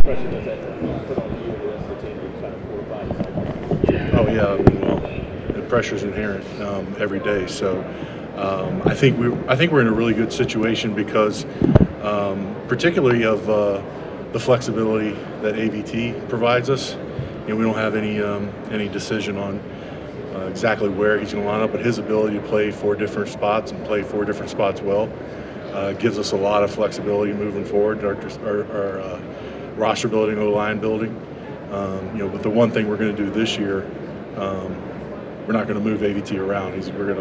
pressure does that put on you and the rest of the team to kind of fortify yourself? Oh yeah, I mean, well, the pressure's inherent every day. So I think we're in a really good situation because, particularly of the flexibility that AVT provides us. You know, we don't have any decision on exactly where he's going to line up, but his ability to play 4 different spots and play 4 different spots well gives us a lot of flexibility moving forward. Our roster building, O-line building. You know, but the one thing we're going to do this year, we're not going to move AVT around. We're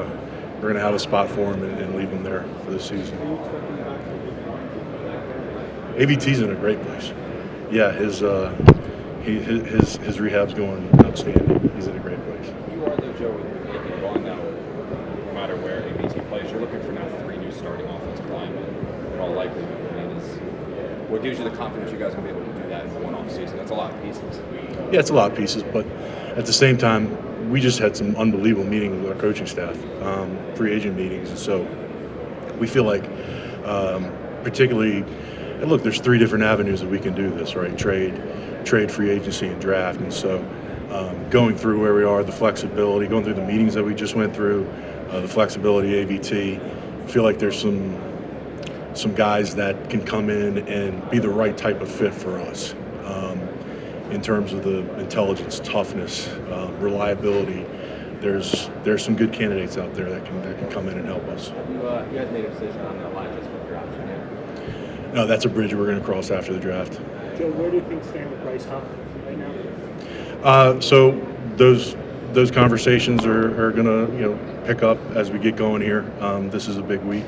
going to have a spot for him and leave him there for this season. AVT's in a great place. Yeah, his rehab's going outstanding. He's in a great place. You are, though, Joe, with making one now, no matter where AVT plays, you're looking for now 3 new starting offensive linemen. In all likelihood, what gives you the confidence you guys are going to be able to do that in 1 off season? That's a lot of pieces. Yeah, it's a lot of pieces, but at the same time, we just had some unbelievable meetings with our coaching staff, free agent meetings, and so we feel like, particularly, and look, there's 3 different avenues that we can do this, right? Trade, free agency, and draft, and so going through where we are, the flexibility, going through the meetings that we just went through, the flexibility, AVT, feel like there's some guys that can come in and be the right type of fit for us in terms of the intelligence, toughness, reliability. There's some good candidates out there that can come in and help us. You guys made a decision on the line just for the draft, right? No, that's a bridge we're going to cross after the draft. Joe, where do you think stand with Bryce Huff right now? So those conversations are going to pick up as we get going here. This is a big week,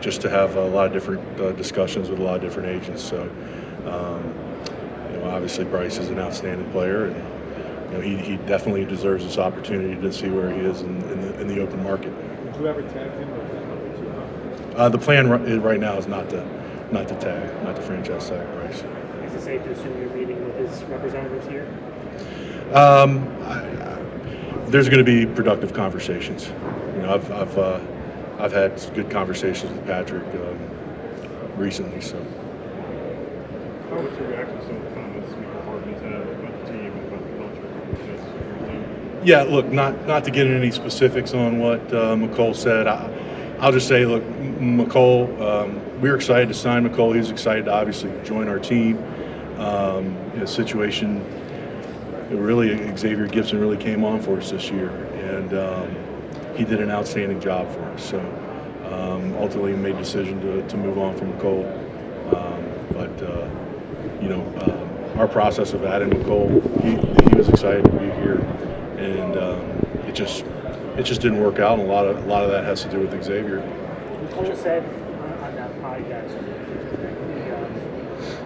just to have a lot of different discussions with a lot of different agents. So obviously Bryce is an outstanding player, and he definitely deserves this opportunity to see where he is in the open market. Would you ever tag him, or is that number too high? The plan right now is not to tag, not to franchise tag Bryce. Is it safe to assume you're meeting with his representatives here? There's going to be productive conversations. I've had good conversations with Patrick recently. So. How was your reaction to some of the comments Mecole Hardman's had about the team and about the culture? Yeah, look, not to get into any specifics on what Mecole said. I'll just say, look, Mecole, we were excited to sign Mecole. He was excited to obviously join our team. In a situation, really, Xavier Gibson really came on for us this year, and he did an outstanding job for us. So ultimately made a decision to move on from Mecole. Our process of adding Mecole, he was excited to be here, and it just didn't work out. And a lot of that has to do with Xavier. Mecole said on that podcast,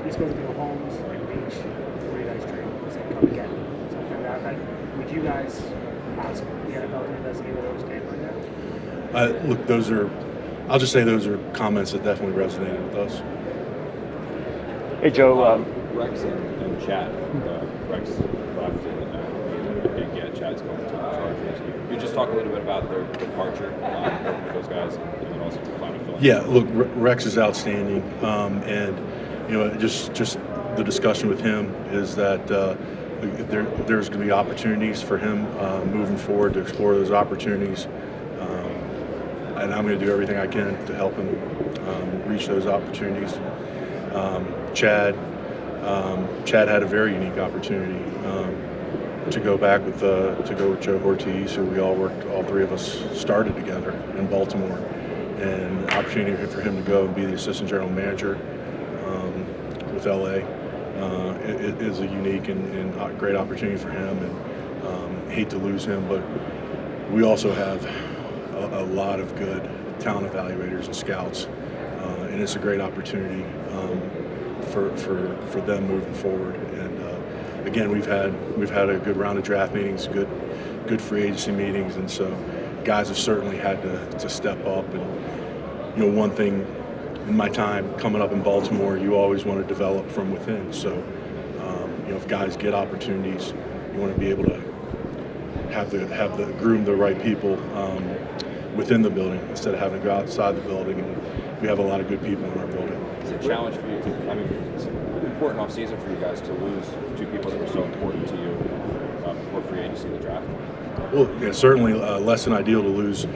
he spoke to Holmes and Beach before you guys trade. He said, "Come again." Something like that. Would you guys ask the NFL to investigate where those came from? Look, I'll just say those are comments that definitely resonated with us. Hey, Joe. Rex and Chad. Rex left, and Chad's going to the Chargers. Could you just talk a little bit about their departure, working with those guys, and then also finally filling? Yeah, look, Rex is outstanding, and just the discussion with him is that there's going to be opportunities for him moving forward to explore those opportunities, and I'm going to do everything I can to help him reach those opportunities. Chad had a very unique opportunity to go back with Joe Ortiz, who all 3 of us started together in Baltimore, and the opportunity for him to go and be the assistant general manager with LA is a unique and great opportunity for him, and hate to lose him, but we also have a lot of good talent evaluators and scouts, and it's a great opportunity for them moving forward. And again, we've had a good round of draft meetings, good free agency meetings, and so guys have certainly had to step up. And one thing in my time coming up in Baltimore, you always want to develop from within. So if guys get opportunities, you want to be able to groom the right people within the building instead of having to go outside the building we have a lot of good people in our building. It's a challenge for you to, I mean, it's an important off season for you guys to lose two people that were so important to you before free agency and the draft. Well, yeah, certainly less than ideal to lose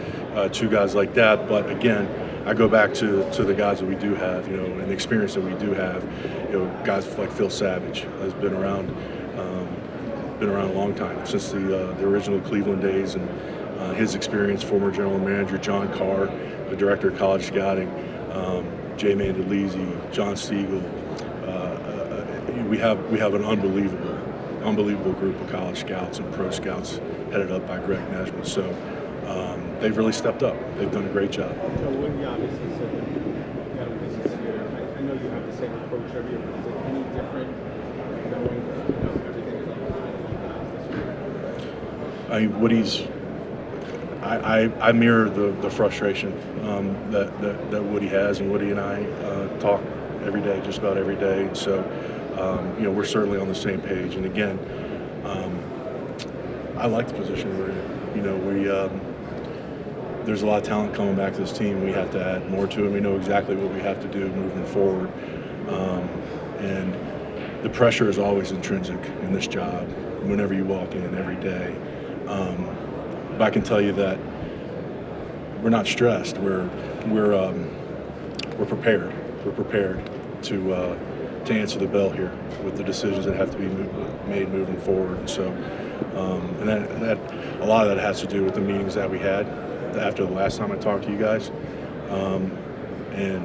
two guys like that. But again, I go back to the guys that we do have, and the experience that we do have. Guys like Phil Savage has been around a long time, since the original Cleveland days, and his experience. Former general manager John Carr, the director of college scouting, Jay Mandolese, John Siegel. We have an unbelievable group of college scouts and pro scouts headed up by Greg Nesbitt. So they've really stepped up. They've done a great job. So when you obviously said that you got a busy year, I know you have the same approach every year, but is it any different knowing everything is on the line for you guys this year? I mirror the frustration that Woody has, and Woody and I talk every day, just about every day. And so we're certainly on the same page. And again, I like the position we're in. There's a lot of talent coming back to this team. We have to add more to it. We know exactly what we have to do moving forward. And the pressure is always intrinsic in this job whenever you walk in every day. But I can tell you that we're not stressed. We're prepared. We're prepared to answer the bell here with the decisions that have to be made moving forward. And so, and that a lot of that has to do with the meetings that we had after the last time I talked to you guys, and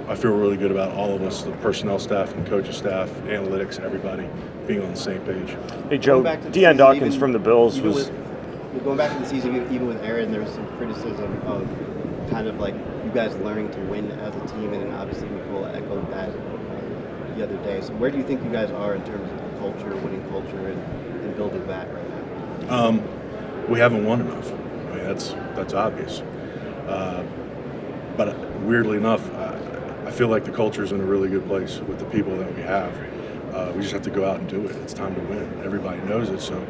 I feel really good about all of us, the personnel staff and coaching staff, analytics, everybody being on the same page. Hey Joe, Deion Dawkins from the Bills was going back to the season, even with Aaron, there was some criticism of kind of like you guys learning to win as a team, and then obviously Mecole echoed that the other day. So where do you think you guys are in terms of the culture, winning culture, and building that right now? We haven't won enough. I mean, that's obvious. But weirdly enough, I feel like the culture is in a really good place with the people that we have. We just have to go out and do it. It's time to win. Everybody knows it, so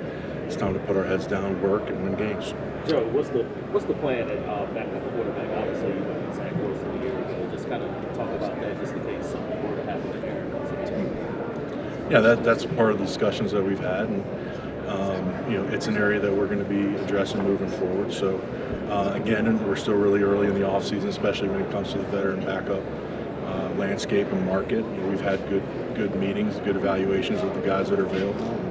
it's time to put our heads down, work, and win games. Joe, what's the plan at backup quarterback? Obviously, you went to Zach Wilson a year ago. Just kind of talk about that, just in case something were to happen to Aaron. Yeah, that's part of the discussions that we've had, and it's an area that we're going to be addressing moving forward. So again, we're still really early in the offseason, especially when it comes to the veteran backup landscape and market. We've had good meetings, good evaluations of the guys that are available.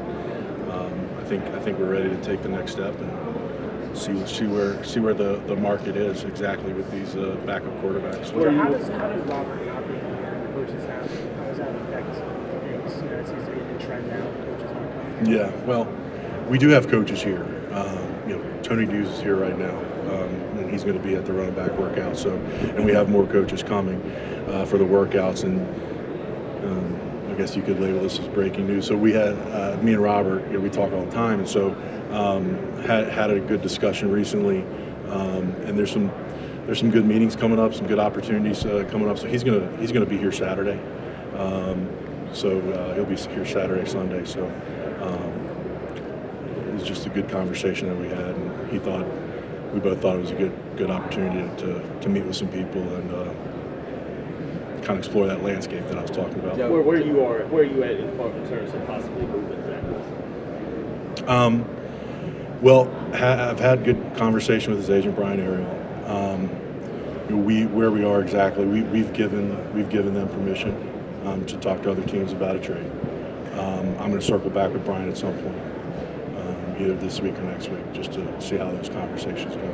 I think we're ready to take the next step and see where the market is exactly with these backup quarterbacks. So how does Robert not being the coaching staff, how does that affect things? It seems to be a new trend now. Coaches not coming. Yeah, well, we do have coaches here. Tony Hughes is here right now, and he's going to be at the running back workout. So, and we have more coaches coming for the workouts, and I guess you could label this as breaking news. So we had me and Robert. We talk all the time, and so had a good discussion recently. And there's some good meetings coming up, some good opportunities coming up. So he's gonna be here Saturday. So he'll be here Saturday, Sunday. So. It was just a good conversation that we had, and we both thought it was a good opportunity to meet with some people and kind of explore that landscape that I was talking about. Yeah, where you at in terms of possibly moving Zach Wilson? Well, I've had good conversation with his agent Brian Ariel. Where we are exactly, we've given them permission to talk to other teams about a trade. I'm going to circle back with Brian at some point. Either this week or next week, just to see how those conversations go.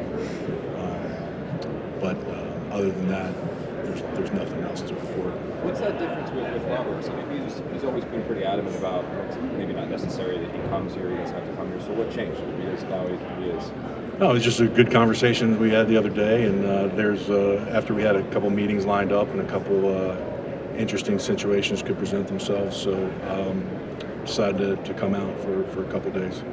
But other than that, there's nothing else to report. What's that difference with Roberts? I mean, he's always been pretty adamant about maybe not necessary that he comes here, he doesn't have to come here. So what changed? Because now he is. No, it's just a good conversation we had the other day, and after we had a couple meetings lined up and a couple interesting situations could present themselves, so decided to come out for a couple days.